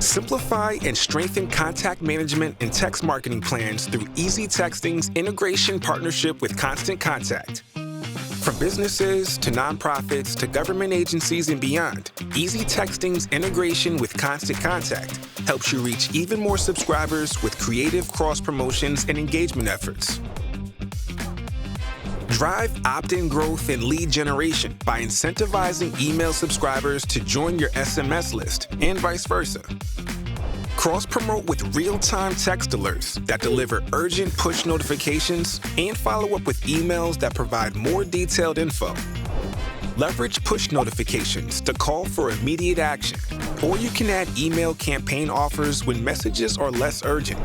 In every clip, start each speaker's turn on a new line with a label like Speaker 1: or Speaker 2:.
Speaker 1: Simplify and strengthen contact management and text marketing plans through Easy Texting's integration partnership with Constant Contact. From businesses to nonprofits to government agencies and beyond, Easy Texting's integration with Constant Contact helps you reach even more subscribers with creative cross-promotions and engagement efforts. Drive opt-in growth and lead generation by incentivizing email subscribers to join your SMS list and vice versa. Cross-promote with real-time text alerts that deliver urgent push notifications and follow up with emails that provide more detailed info. Leverage push notifications to call for immediate action, or you can add email campaign offers when messages are less urgent.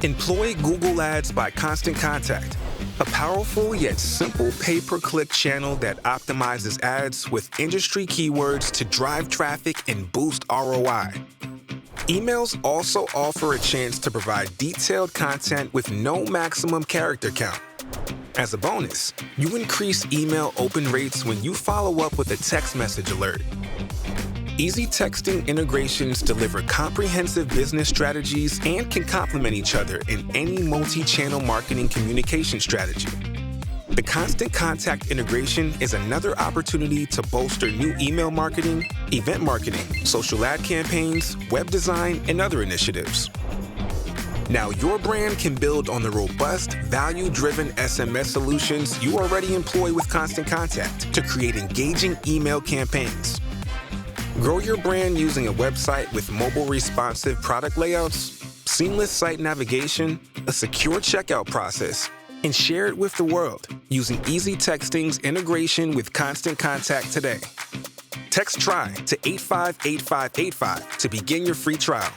Speaker 1: Employ Google Ads by Constant Contact, a powerful yet simple pay-per-click channel that optimizes ads with industry keywords to drive traffic and boost ROI. Emails also offer a chance to provide detailed content with no maximum character count. As a bonus, you increase email open rates when you follow up with a text message alert. Easy Texting integrations deliver comprehensive business strategies and can complement each other in any multi-channel marketing communication strategy. The Constant Contact integration is another opportunity to bolster new email marketing, event marketing, social ad campaigns, web design, and other initiatives. Now your brand can build on the robust, value-driven SMS solutions you already employ with Constant Contact to create engaging email campaigns. Grow your brand using a website with mobile responsive product layouts, seamless site navigation, a secure checkout process, and share it with the world using Easy Texting's integration with Constant Contact today. Text TRY to 858585 to begin your free trial.